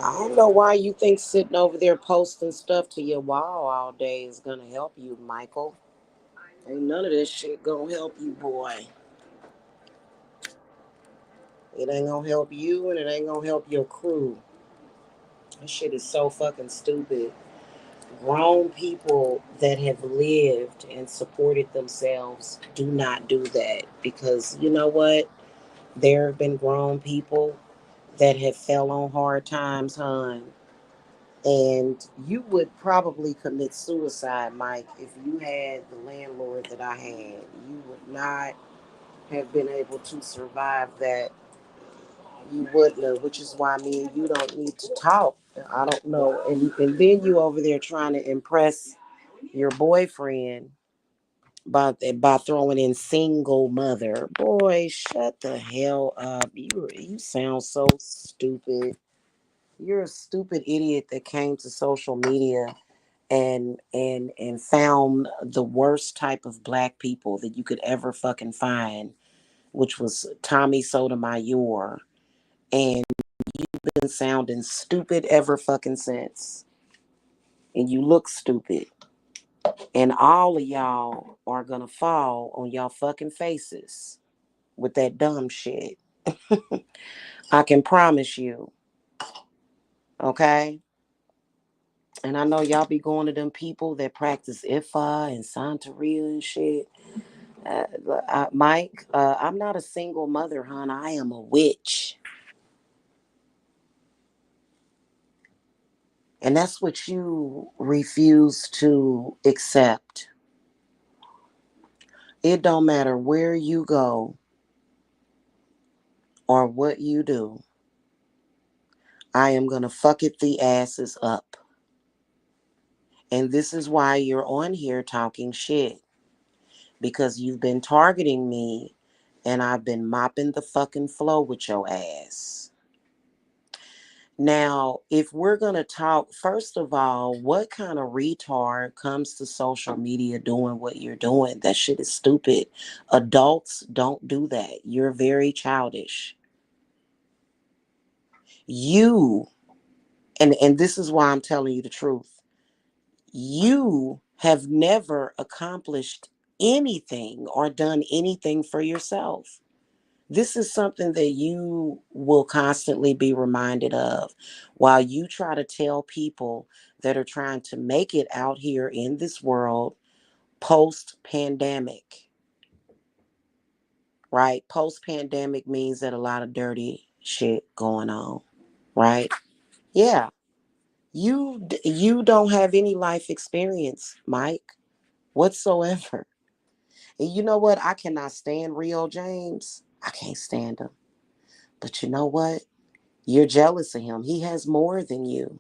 I don't know why you think sitting over there posting stuff to your wall all day is gonna help you, Michael. Ain't none of this shit gonna help you, boy. It ain't gonna help you and it ain't gonna help your crew. This shit is so fucking stupid. Grown people that have lived and supported themselves do not do that because you know what? There have been grown people that have fell on hard times, hon. And you would probably commit suicide, Mike, if you had the landlord that I had. You would not have been able to survive that. You wouldn't have, which is why me and you don't need to talk. I don't know. And then you over there trying to impress your boyfriend by throwing in single mother. Boy, shut the hell up. You sound so stupid. You're a stupid idiot that came to social media and found the worst type of black people that you could ever fucking find, which was Tommy Sotomayor, and been sounding stupid ever fucking since. And you look stupid. And all of y'all are gonna fall on y'all fucking faces with that dumb shit. I can promise you. Okay? And I know y'all be going to them people that practice Ifa and Santeria and shit. Mike, I'm not a single mother, hon. I am a witch. And that's what you refuse to accept. It don't matter where you go or what you do. I am going to fuck it the asses up. And this is why you're on here talking shit. Because you've been targeting me and I've been mopping the fucking floor with your ass. Now, if we're going to talk, first of all, what kind of retard comes to social media doing what you're doing? That shit is stupid. Adults don't do that. You're very childish. You, and this is why I'm telling you the truth. You have never accomplished anything or done anything for yourself. This is something that you will constantly be reminded of while you try to tell people that are trying to make it out here in this world post pandemic, right? Post pandemic means that a lot of dirty shit going on, right? Yeah. You don't have any life experience, Mike, whatsoever. And you know what? I cannot stand Rio James. I can't stand him. But you know what? You're jealous of him. He has more than you.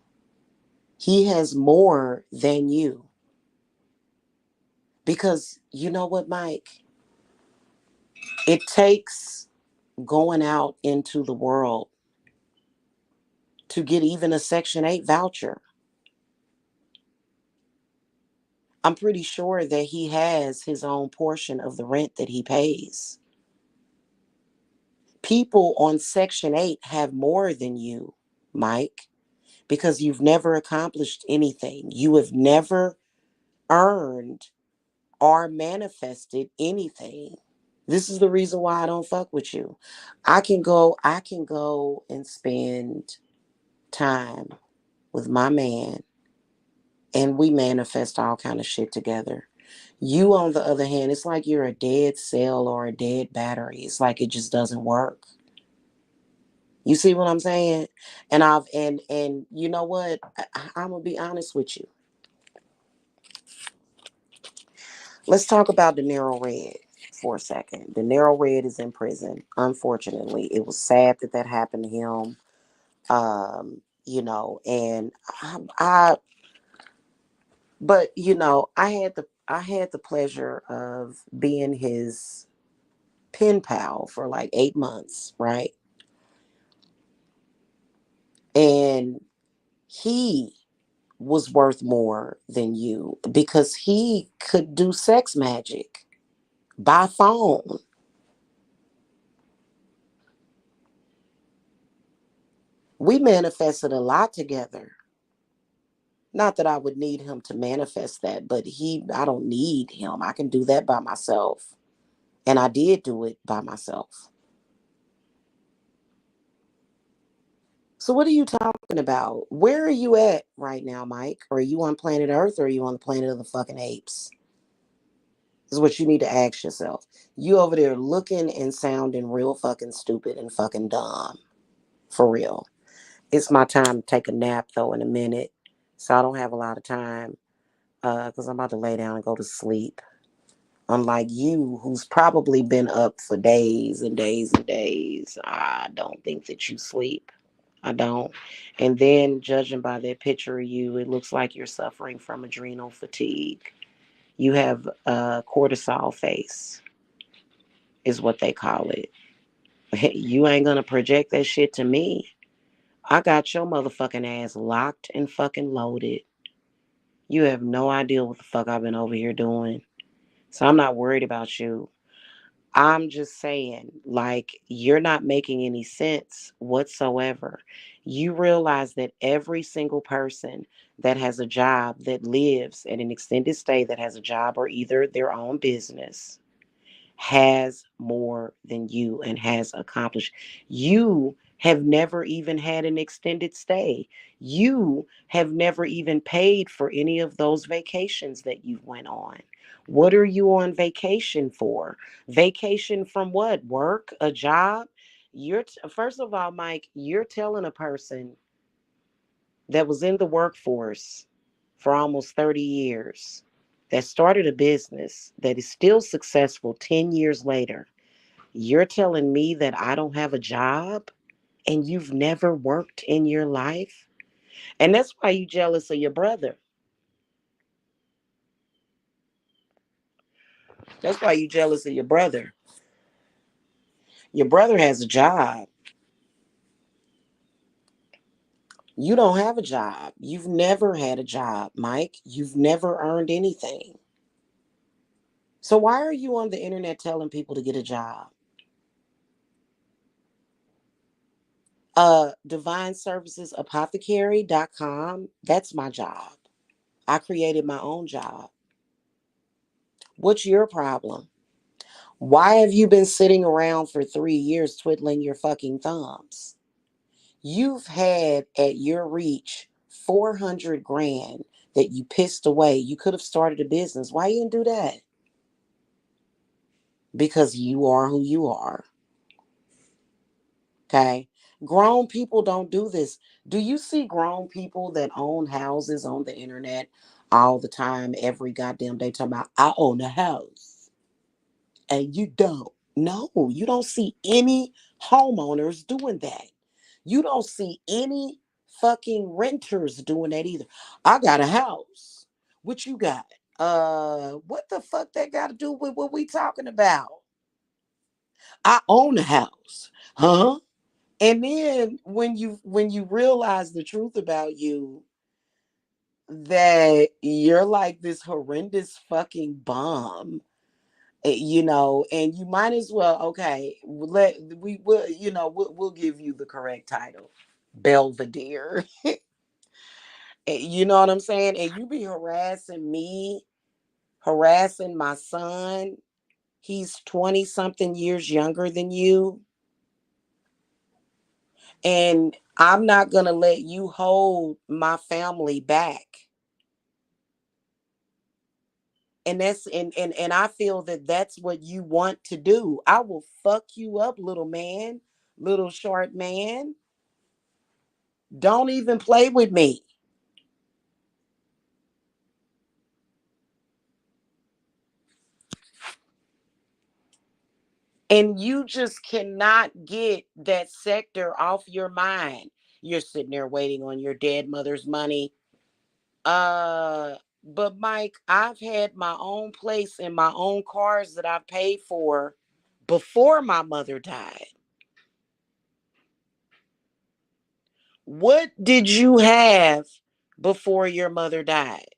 He has more than you. Because you know what, Mike? It takes going out into the world to get even a Section 8 voucher. I'm pretty sure that he has his own portion of the rent that he pays. People on Section 8 have more than you, Mike, because you've never accomplished anything. You have never earned or manifested anything. This is the reason why I don't fuck with you. I can go and spend time with my man and we manifest all kind of shit together. You on the other hand, it's like you're a dead cell or a dead battery. It's like it just doesn't work. You see what I'm saying? And you know what? I'm gonna be honest with you. Let's talk about De Niro Red for a second. De Niro Red is in prison. Unfortunately, it was sad that that happened to him. And but I had the pleasure of being his pen pal for like 8 months, right? And he was worth more than you because he could do sex magic by phone. We manifested a lot together. Not that I would need him to manifest that, but I don't need him. I can do that by myself. And I did do it by myself. So what are you talking about? Where are you at right now, Mike? Are you on planet Earth or are you on the planet of the fucking apes? Is what you need to ask yourself. You over there looking and sounding real fucking stupid and fucking dumb. For real. It's my time to take a nap though in a minute. So I don't have a lot of time. Because I'm about to lay down and go to sleep. Unlike you, who's probably been up for days and days and days. I don't think that you sleep. I don't. And then, judging by that picture of you, it looks like you're suffering from adrenal fatigue. You have a cortisol face, is what they call it. You ain't gonna project that shit to me. I got your motherfucking ass locked and fucking loaded. You have no idea what the fuck I've been over here doing. So I'm not worried about you. I'm just saying, like, you're not making any sense whatsoever. You realize that every single person that has a job, that lives at an extended stay, that has a job or either their own business, has more than you and has accomplished. You have never even had an extended stay. You have never even paid for any of those vacations that you went on. What are you on vacation for? Vacation from what? Work? A job? First of all, Mike, you're telling a person that was in the workforce for almost 30 years, that started a business that is still successful 10 years later. You're telling me that I don't have a job and you've never worked in your life? And that's why you jealous of your brother. That's why you jealous of your brother. Your brother has a job. You don't have a job. You've never had a job, Mike. You've never earned anything. So why are you on the internet telling people to get a job? Divineservicesapothecary.com. That's my job. I created my own job. What's your problem? Why have you been sitting around for 3 years twiddling your fucking thumbs? You've had at your reach 400 grand that you pissed away. You could have started a business. Why you didn't do that? Because you are who you are. Okay. Grown people don't do this. Do you see grown people that own houses on the internet all the time, every goddamn day, talking about, I own a house and you don't? No, you don't see any homeowners doing that. You don't see any fucking renters doing that either. I got a house. What you got? What the fuck that got to do with what we talking about? I own a house. Huh? And then when you realize the truth about you, that you're like this horrendous fucking bomb, and you might as well, okay, let we will, we'll give you the correct title, Belvedere. You know what I'm saying? And you be harassing me, harassing my son. He's 20 something years younger than you. And I'm not going to let you hold my family back. And I feel that that's what you want to do. I will fuck you up, little man, little short man. Don't even play with me. And you just cannot get that sector off your mind. You're sitting there waiting on your dead mother's money. But Mike, I've had my own place and my own cars that I've paid for before my mother died. What did you have before your mother died?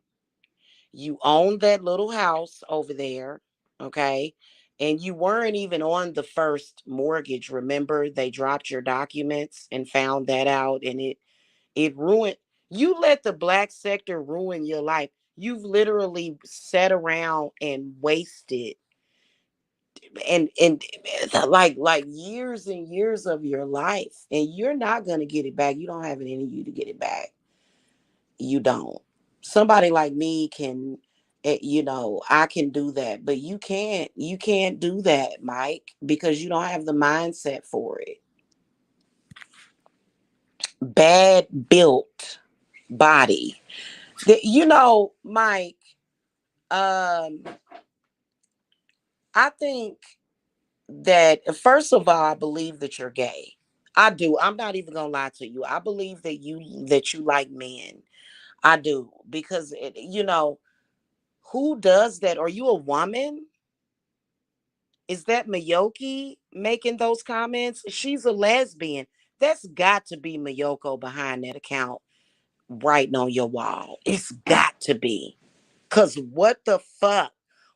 You owned that little house over there, okay? And you weren't even on the first mortgage. Remember, they dropped your documents and found that out, and it ruined. You let the black sector ruin your life. You've literally sat around and wasted and like years and years of your life, and you're not going to get it back. You don't have it in you to get it back. You don't. Somebody like me can, I can do that, but you can't do that, Mike, because you don't have the mindset for it. Bad built body. Mike, um I think that, first of all, I believe that you're gay. I do. I'm not even gonna lie to you. I believe that you like men. I do, because who does that? Are you a woman? Is that Miyoki making those comments? She's a lesbian. That's got to be Miyoko behind that account writing on your wall. It's got to be. Cause what the fuck?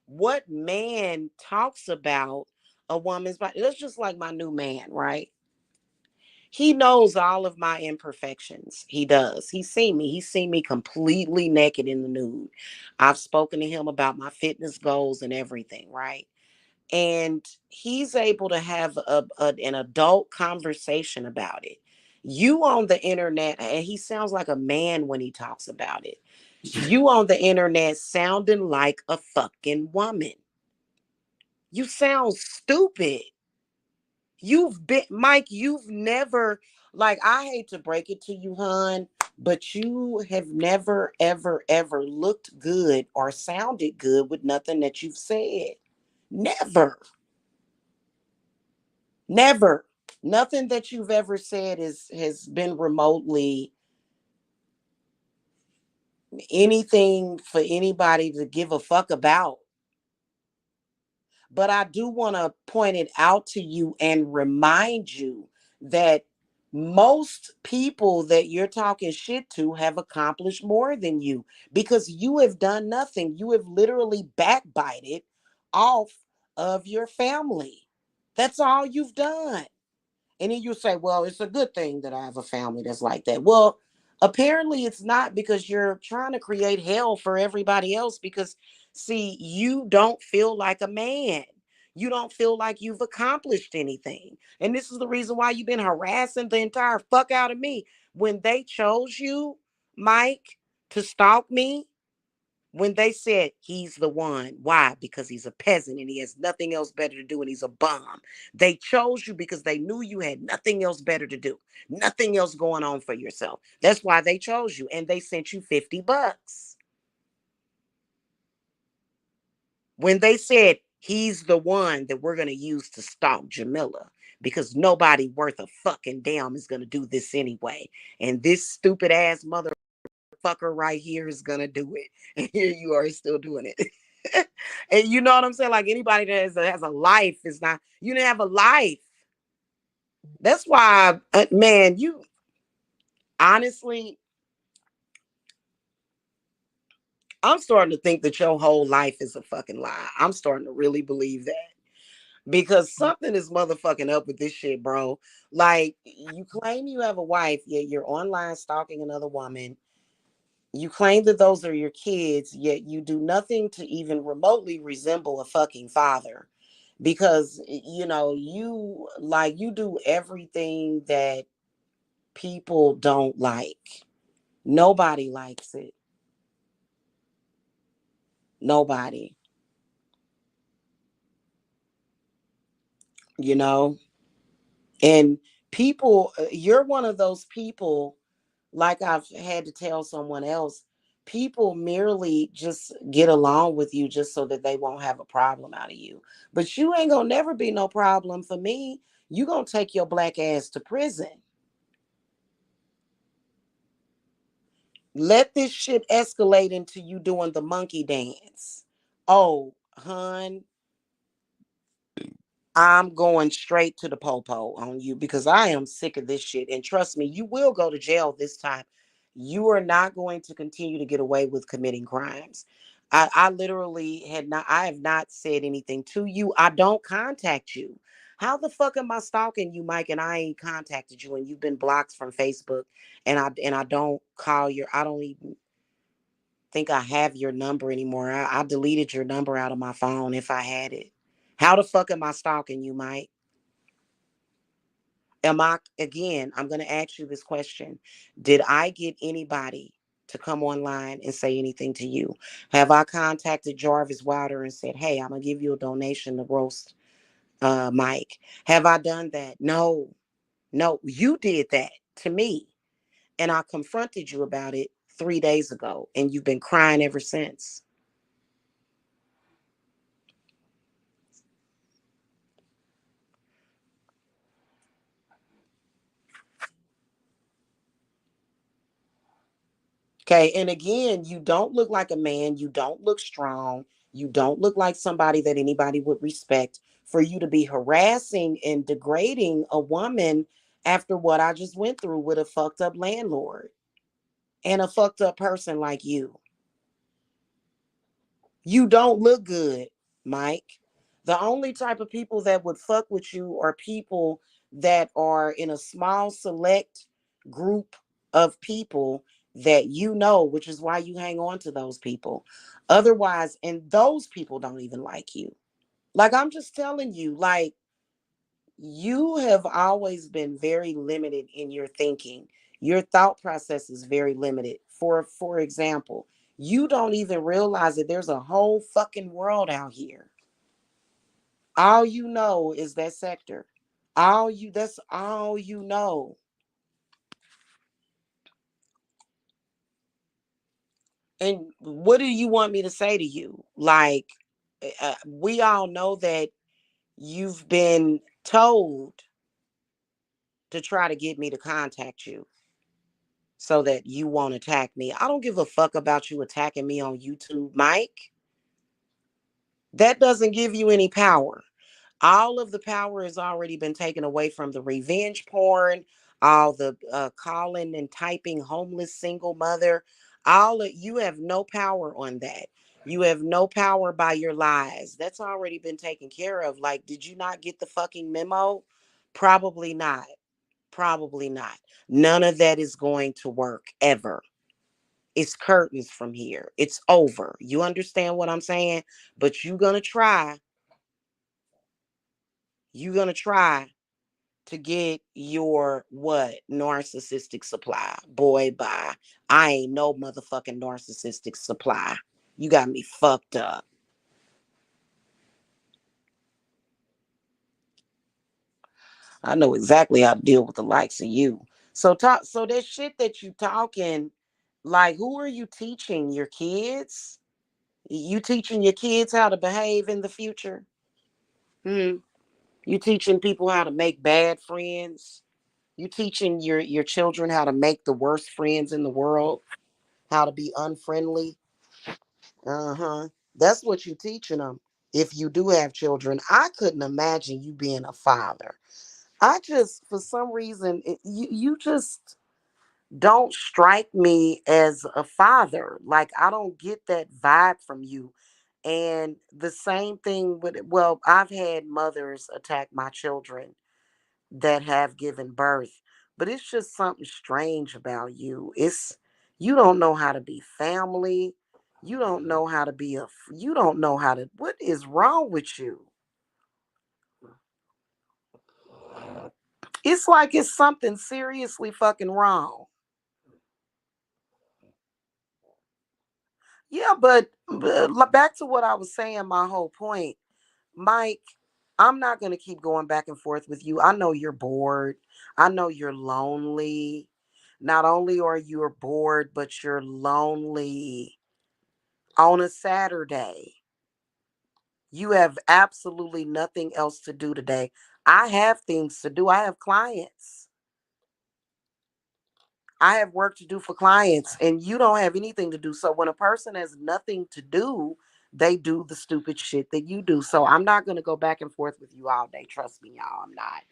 What man talks about a woman's body? That's just like my new man, right? He knows all of my imperfections. He does. He's seen me. He's seen me completely naked in the nude. I've spoken to him about my fitness goals and everything, right? And he's able to have an adult conversation about it. You on the internet, and he sounds like a man when he talks about it. You on the internet sounding like a fucking woman. You sound stupid. Mike, you've never, like, I hate to break it to you, hon, but you have never, ever, ever looked good or sounded good with nothing that you've said. Never. Never. Nothing that you've ever said has been remotely anything for anybody to give a fuck about. But I do want to point it out to you and remind you that most people that you're talking shit to have accomplished more than you, because you have done nothing. You have literally backbited off of your family. That's all you've done. And then you say, well, it's a good thing that I have a family that's like that. Well, apparently it's not, because you're trying to create hell for everybody else. Because, see, you don't feel like a man. You don't feel like you've accomplished anything. And this is the reason why you've been harassing the entire fuck out of me. When they chose you, Mike, to stalk me, when they said he's the one. Why? Because he's a peasant and he has nothing else better to do and he's a bum. They chose you because they knew you had nothing else better to do, nothing else going on for yourself. That's why they chose you, and they sent you $50. When they said he's the one that we're going to use to stalk Jamila, because nobody worth a fucking damn is going to do this anyway. And this stupid ass motherfucker right here is going to do it. And here you are still doing it. And you know what I'm saying? Like, anybody that has a life is not, you didn't have a life. That's why, man, you honestly, I'm starting to think that your whole life is a fucking lie. I'm starting to really believe that, because something is motherfucking up with this shit, bro. Like, you claim you have a wife, yet you're online stalking another woman. You claim that those are your kids, yet you do nothing to even remotely resemble a fucking father. Because, you do everything that people don't like. Nobody likes it. Nobody, you know? And people, you're one of those people, like I've had to tell someone else, people merely just get along with you just so that they won't have a problem out of you. But you ain't gonna never be no problem for me. You gonna take your black ass to prison. Let this shit escalate into you doing the monkey dance. Oh, hun, I'm going straight to the popo on you, because I am sick of this shit. And trust me, you will go to jail this time. You are not going to continue to get away with committing crimes. I literally I have not said anything to you. I don't contact you. How the fuck am I stalking you, Mike, and I ain't contacted you and you've been blocked from Facebook and I don't call your I don't even think I have your number anymore. I deleted your number out of my phone if I had it. How the fuck am I stalking you, Mike? Am I, again, I'm going to ask you this question. Did I get anybody to come online and say anything to you? Have I contacted Jarvis Wilder and said, hey, I'm going to give you a donation to roast Mike? Have I done that? No, no, you did that to me. And I confronted you about it 3 days ago, and you've been crying ever since. Okay. And again, you don't look like a man. You don't look strong. You don't look like somebody that anybody would respect for you to be harassing and degrading a woman after what I just went through with a fucked up landlord and a fucked up person like you. You don't look good, Mike. The only type of people that would fuck with you are people that are in a small, select group of people that you know, which is why you hang on to those people. Otherwise, and those people don't even like you. Like, I'm just telling you, like, you have always been very limited in your thinking. Your thought process is very limited. For example, you don't even realize that there's a whole fucking world out here. All you know is that sector. That's all you know. And what do you want me to say to you? Like, we all know that you've been told to try to get me to contact you so that you won't attack me. I don't give a fuck about you attacking me on YouTube, Mike. That doesn't give you any power. All of the power has already been taken away from the revenge porn, all the calling and typing homeless single mother. All of you have no power on that. You have no power by your lies. That's already been taken care of. Like, did you not get the fucking memo? Probably not. Probably not. None of that is going to work ever. It's curtains from here. It's over. You understand what I'm saying? But you're gonna try to get your what narcissistic supply. Boy, bye. I ain't no motherfucking narcissistic supply. You got me fucked up. I know exactly how to deal with the likes of you. So that shit that you talking, like, who are you teaching your kids? You teaching your kids how to behave in the future? Hmm. You teaching people how to make bad friends? You teaching your children how to make the worst friends in the world, how to be unfriendly. Uh-huh. That's what you teaching them. If you do have children, I couldn't imagine you being a father. I just, for some reason, you just don't strike me as a father. Like, I don't get that vibe from you. And the same thing with, well, I've had mothers attack my children that have given birth, but it's just something strange about you. You don't know how to be family. You don't know how to be you don't know how to, what is wrong with you? It's like it's something seriously fucking wrong. Yeah, but back to what I was saying, my whole point, Mike, I'm not going to keep going back and forth with you. I know you're bored. I know you're lonely. Not only are you bored, but you're lonely on a Saturday. You have absolutely nothing else to do today. I have things to do. I have clients. I have work to do for clients, and you don't have anything to do. So when a person has nothing to do, they do the stupid shit that you do. So I'm not going to go back and forth with you all day. Trust me, y'all. I'm not.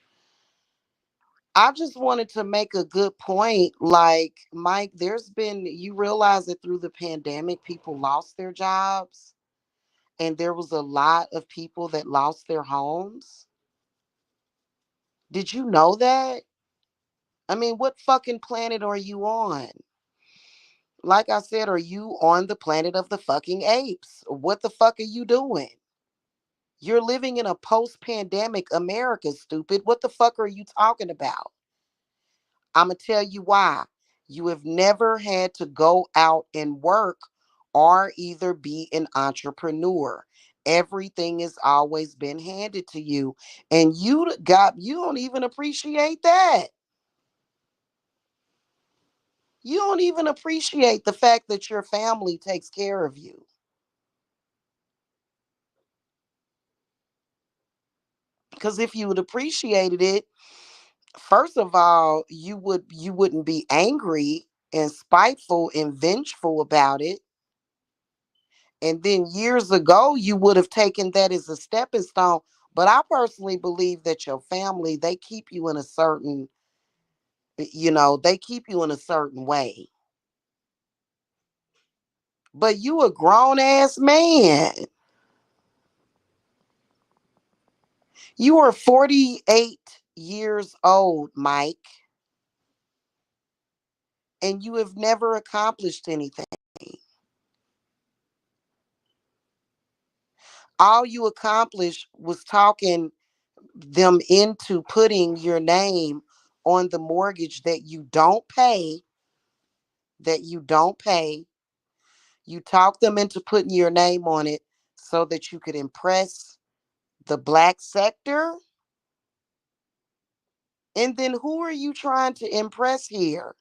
I just wanted to make a good point. Like, Mike, you realize that through the pandemic, people lost their jobs and there was a lot of people that lost their homes. Did you know that? I mean, what fucking planet are you on? Like I said, are you on the planet of the fucking apes? What the fuck are you doing? You're living in a post pandemic America, stupid. What the fuck are you talking about? I'm going to tell you why. You have never had to go out and work or either be an entrepreneur. Everything has always been handed to you. And you don't even appreciate that. You don't even appreciate the fact that your family takes care of you. Because if you would appreciated it, first of all, you wouldn't be angry and spiteful and vengeful about it. And then years ago, you would have taken that as a stepping stone. But I personally believe that your family, they keep you in a certain, they keep you in a certain way. But you a grown ass man. You are 48 years old, Mike, and you have never accomplished anything. All you accomplished was talking them into putting your name on the mortgage that you don't pay. You talk them into putting your name on it so that you could impress the black sector. And then who are you trying to impress here?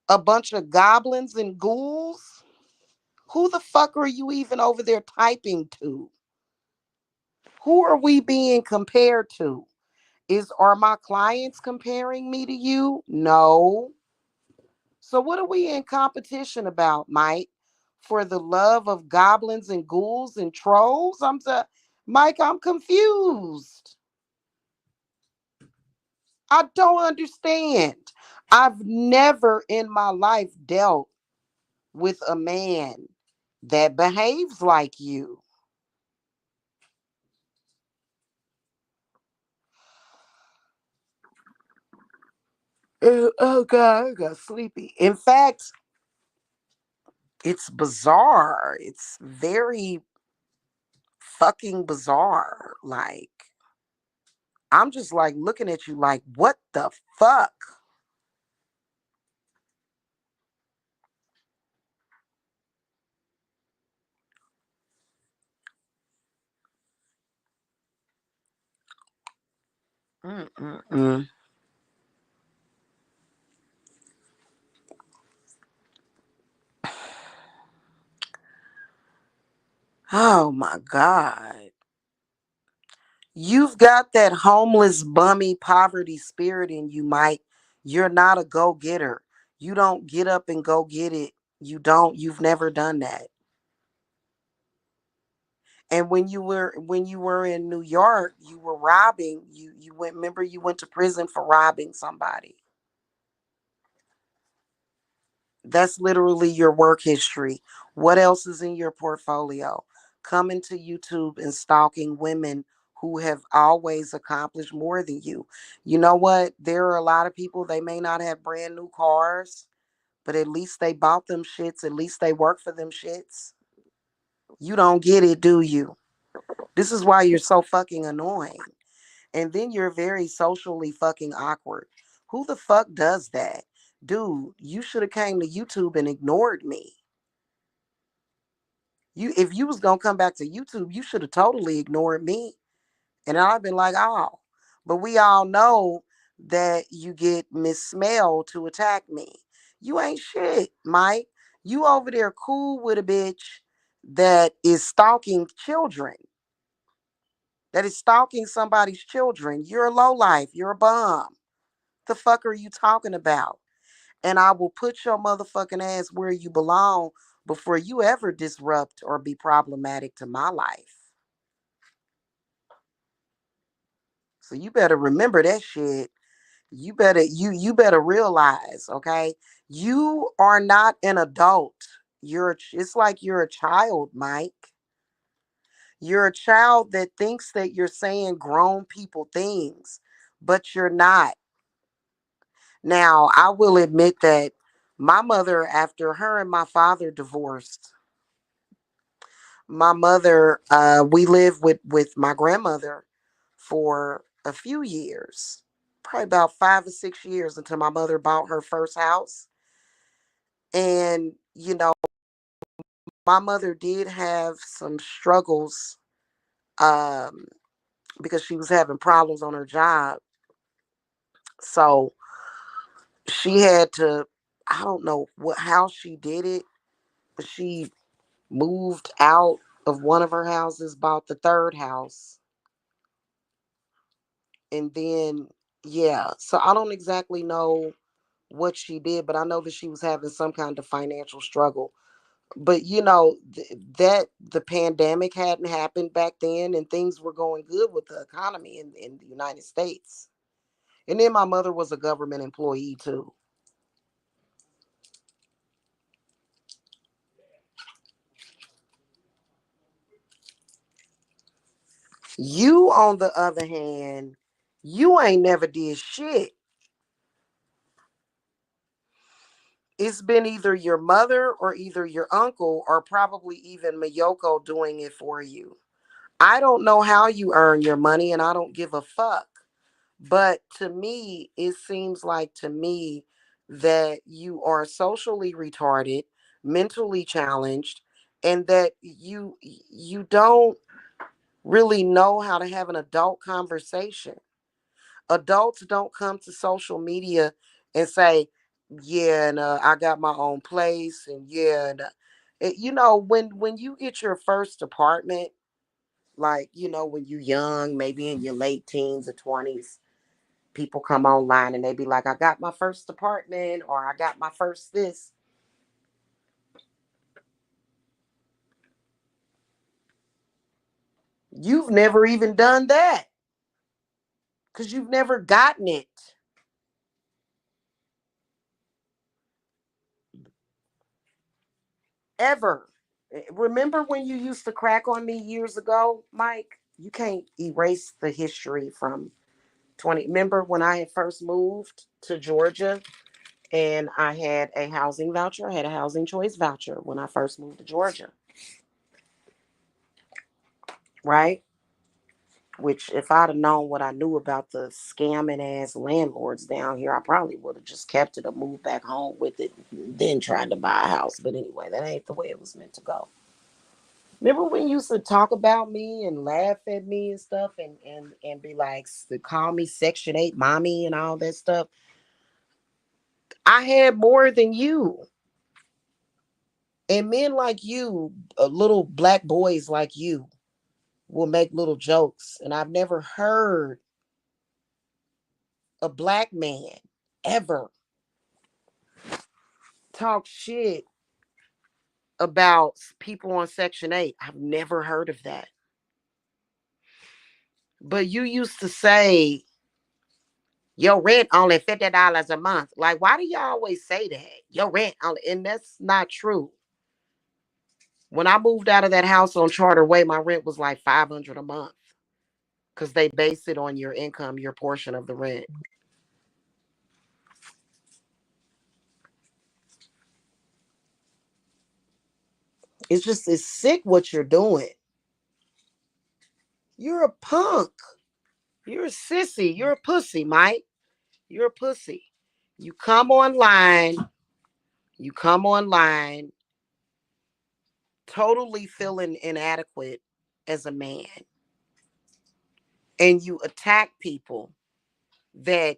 A bunch of goblins and ghouls? Who the fuck are you even over there typing to? Who are we being compared to? Are my clients comparing me to you? No. So what are we in competition about, Mike? For the love of goblins and ghouls and trolls? Mike, I'm confused. I don't understand. I've never in my life dealt with a man that behaves like you. Oh God, I got sleepy. In fact, it's bizarre. It's very fucking bizarre. Like, I'm just like looking at you like, what the fuck? Mm-mm-mm. Oh my God. You've got that homeless, bummy, poverty spirit in you, Mike. You're not a go getter. You don't get up and go get it. You've never done that. And when you were in New York, you were robbing. You went remember you went to prison for robbing somebody. That's literally your work history. What else is in your portfolio? Coming to YouTube and stalking women who have always accomplished more than you. You know what? There are a lot of people, they may not have brand new cars, but at least they bought them shits. At least they work for them shits. You don't get it, do you? This is why you're so fucking annoying. And then you're very socially fucking awkward. Who the fuck does that? Dude, you should have came to YouTube and ignored me. If you was gonna come back to YouTube, you should have totally ignored me. And I've been like, oh. But we all know that you get Miss Smell to attack me. You ain't shit, Mike. You over there cool with a bitch that is stalking children, that is stalking somebody's children. You're a lowlife. You're a bum. The fuck are you talking about? And I will put your motherfucking ass where you belong before you ever disrupt or be problematic to my life. So you better remember that shit. You better realize, okay? You are not an adult. It's like you're a child, Mike. You're a child that thinks that you're saying grown people things, but you're not. Now, I will admit that my mother, after her and my father divorced, my mother, we lived with my grandmother for a few years, probably about 5 or 6 years until my mother bought her first house. And, my mother did have some struggles, um, because she was having problems on her job. So she had to, I don't know how she did it, but she moved out of one of her houses, bought the third house, and then, yeah. So I don't exactly know what she did, but I know that she was having some kind of financial struggle. But that the pandemic hadn't happened back then, and things were going good with the economy in the United States. And then my mother was a government employee too. You, on the other hand, you ain't never did shit. It's been either your mother or either your uncle or probably even Mayoko doing it for you. I don't know how you earn your money and I don't give a fuck. But to me, it seems like to me that you are socially retarded, mentally challenged, and that you don't really know how to have an adult conversation. Adults don't come to social media and say, "Yeah, and I got my own place," and yeah, and when you get your first apartment, like when you're young, maybe in your late teens or 20s, people come online and they be like, "I got my first apartment," or "I got my first this." You've never even done that because you've never gotten it ever. Remember when you used to crack on me years ago, Mike? You can't erase the history from 20. Remember when I had first moved to Georgia and I had a housing voucher? I had a housing choice voucher when I first moved to Georgia, right? Which, if I'd have known what I knew about the scamming ass landlords down here, I probably would have just kept it or moved back home with it, then tried to buy a house. But anyway, that ain't the way it was meant to go. Remember when you used to talk about me and laugh at me and stuff, and be like, to call me Section 8 mommy and all that stuff? I had more than you. And men like you, little black boys like you, will make little jokes. And I've never heard a black man ever talk shit about people on Section 8. I've never heard of that. But you used to say, your rent only $50 a month. Like, why do you always say that? Your rent only, and that's not true. When I moved out of that house on Charter Way, my rent was like 500 a month because they base it on your income, your portion of the rent. It's sick what you're doing. You're a punk. You're a sissy. You're a pussy, Mike. You're a pussy. You come online, you come online totally feeling inadequate as a man, and you attack people that,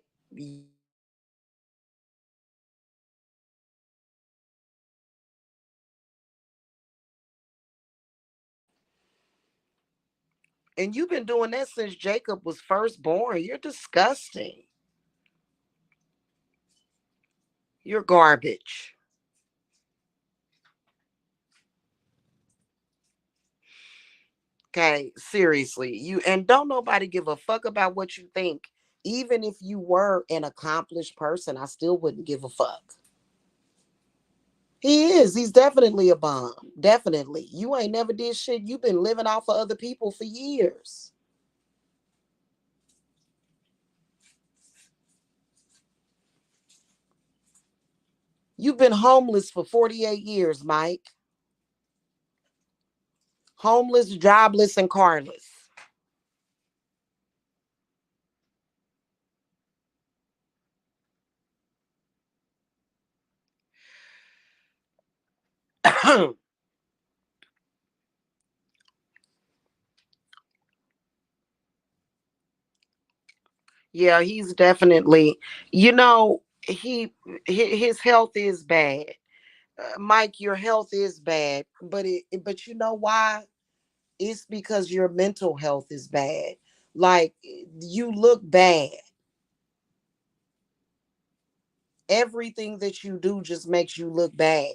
and you've been doing that since Jacob was first born. You're disgusting. You're garbage. Okay, seriously. You, and don't nobody give a fuck about what you think. Even if you were an accomplished person, I still wouldn't give a fuck. He is. He's definitely a bum. Definitely. You ain't never did shit. You've been living off of other people for years. You've been homeless for 48 years, Mike. Homeless, jobless, and carless. Yeah, he's definitely, you know, his health is bad. Mike, your health is bad, but you know why? It's because your mental health is bad. Like, you look bad. Everything that you do just makes you look bad.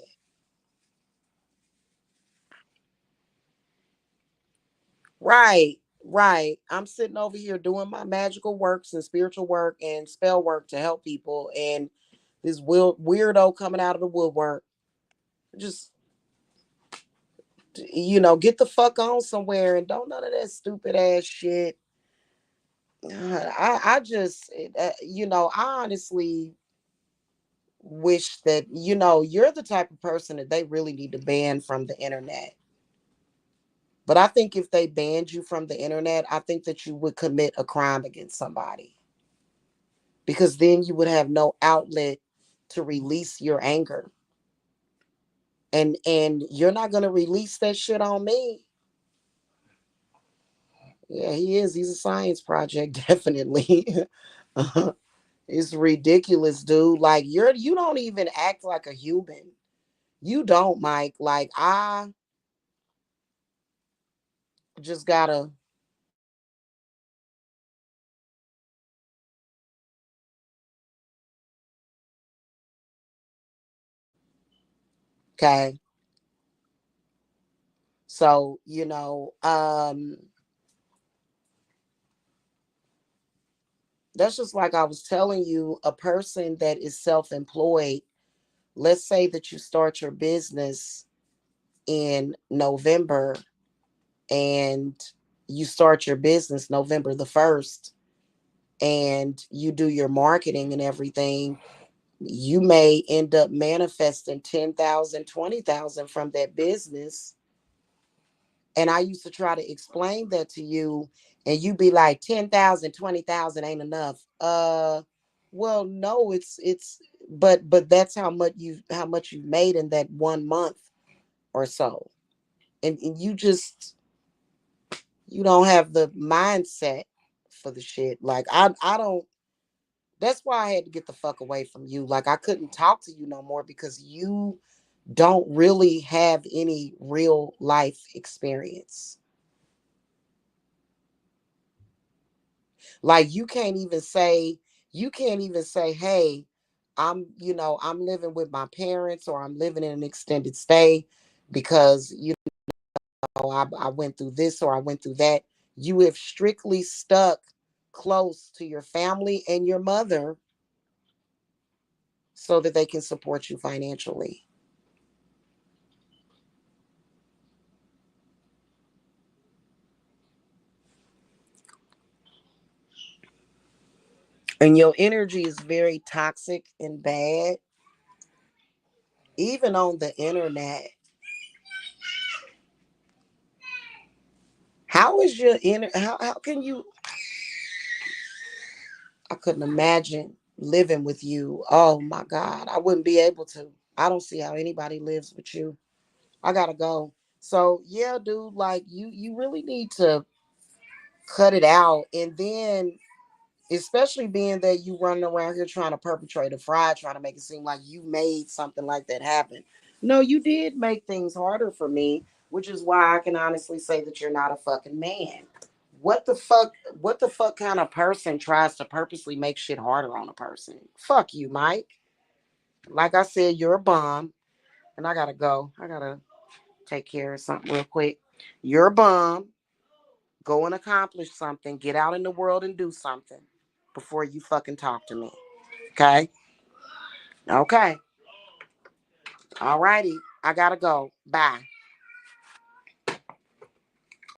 Right, right. I'm sitting over here doing my magical works and spiritual work and spell work to help people, and this weirdo coming out of the woodwork. Just, get the fuck on somewhere and don't none of that stupid ass shit. I just, I honestly wish that, you're the type of person that they really need to ban from the internet. But I think if they banned you from the internet, I think that you would commit a crime against somebody, because then you would have no outlet to release your anger. And you're not going to release that shit on me. Yeah, he is. He's a science project, definitely. It's ridiculous, dude. Like, you don't even act like a human. You don't, Mike. Like, I just gotta. Okay. So, that's just like I was telling you, a person that is self-employed. Let's say that you start your business in November, and you start your business November the 1st, and you do your marketing and everything. You may end up manifesting 10,000, 20,000 from that business. And I used to try to explain that to you, and you be like, 10,000, 20,000 ain't enough. Well, no, but that's how much you made in that 1 month or so. And you don't have the mindset for the shit. Like, I don't. That's why I had to get the fuck away from you. Like, I couldn't talk to you no more because you don't really have any real life experience. Like, you can't even say, hey, I'm living with my parents, or I'm living in an extended stay because I went through this or I went through that. You have strictly stuck close to your family and your mother so that they can support you financially. And your energy is very toxic and bad, even on the internet. How is your how can you I couldn't imagine living with you. Oh my God. I wouldn't be able to. I don't see how anybody lives with you. I gotta go. So yeah, dude, like, you really need to cut it out. And then, especially being that you running around here trying to perpetrate a fraud, trying to make it seem like you made something like that happen. No, you did make things harder for me, which is why I can honestly say that you're not a fucking man. What the fuck kind of person tries to purposely make shit harder on a person? Fuck you, Mike. Like I said, you're a bum, and I gotta go. I gotta take care of something real quick. You're a bum. Go and accomplish something. Get out in the world and do something. before you fucking talk to me. Okay? Okay. All righty. I gotta go. Bye.